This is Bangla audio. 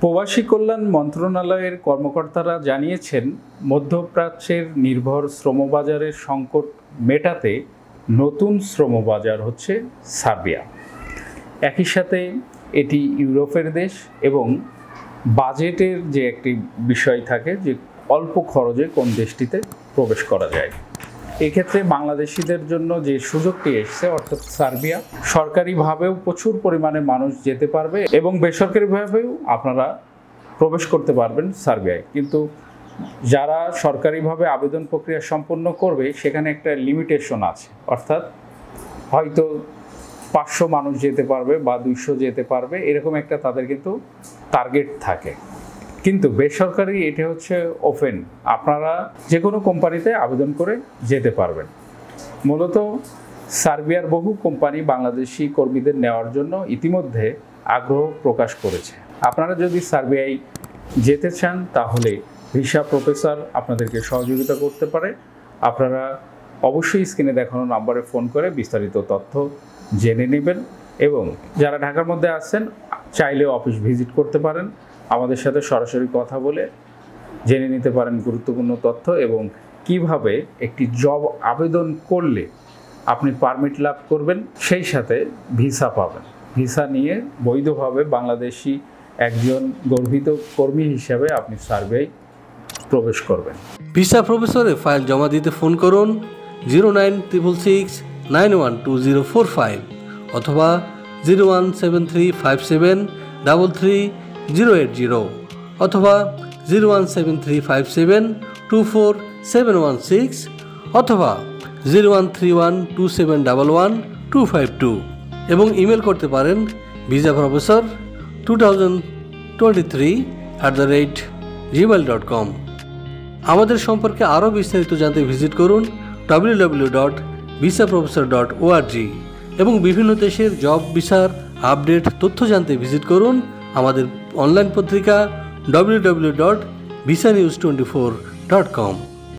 প্রবাসী কল্যাণ মন্ত্রণালয়ের কর্মকর্তারা জানিয়েছেন, মধ্যপ্রাচ্যের নির্ভর শ্রমবাজারের সংকট মেটাতে নতুন শ্রমবাজার হচ্ছে সার্বিয়া। একই সাথে এটি ইউরোপের দেশ এবং বাজেটের যে একটি বিষয় থাকে যে অল্প খরচে কোন দেশটিতে প্রবেশ করা যায়। এক্ষেত্রে বাংলাদেশিদের জন্য যে সুযোগটি এসছে, অর্থাৎ সার্বিয়া, সরকারিভাবেও প্রচুর পরিমাণে মানুষ যেতে পারবে এবং বেসরকারিভাবেও আপনারা প্রবেশ করতে পারবেন সার্বিয়ায়। কিন্তু যারা সরকারিভাবে আবেদন প্রক্রিয়া সম্পন্ন করবে সেখানে একটা লিমিটেশন আছে, অর্থাৎ হয়তো 500 মানুষ যেতে পারবে বা 200 যেতে পারবে, এরকম একটা তাদের কিন্তু টার্গেট থাকে। কিন্তু বেসরকারি এটা হচ্ছে ওপেন, আপনারা যে কোনো কোম্পানিতে আবেদন করে যেতে পারবেন। মূলত সার্বিয়ার বহু কোম্পানি বাংলাদেশি কর্মীদের নেওয়ার জন্য ইতিমধ্যে আগ্রহ প্রকাশ করেছে। আপনারা যদি সার্বিয়ায় যেতে চান তাহলে ভিসা প্রফেসর আপনাদেরকে সহযোগিতা করতে পারে। আপনারা অবশ্যই স্ক্রিনে দেখানো নাম্বারে ফোন করে বিস্তারিত তথ্য জেনে নেবেন এবং যারা ঢাকার মধ্যে আছেন চাইলে অফিস ভিজিট করতে পারেন, আমাদের সাথে সরাসরি কথা বলে জেনে নিতে পারেন গুরুত্বপূর্ণ তথ্য এবং কিভাবে একটি জব আবেদন করলে আপনি পারমিট লাভ করবেন, সেই সাথে ভিসা পাবেন। ভিসা নিয়ে বৈধভাবে বাংলাদেশি একজন গর্বিত কর্মী হিসাবে আপনি সার্বিয়ায় প্রবেশ করবেন। ভিসা প্রফেসরে ফাইল জমা দিতে ফোন করুন 09666912045 অথবা 01735733080 অথবা 01735724716 অথবা 013127111252 এবং ইমেল করতে পারেন visaprofessor2023@gmail.com। আমাদের সম্পর্কে আরও বিস্তারিত জানতে ভিজিট করুন www.visaprofessor.org এবং বিভিন্ন দেশের জব ভিসার আপডেট তথ্য জানতে ভিজিট করুন আমাদের অনলাইন পত্রিকা www.visanews24.com।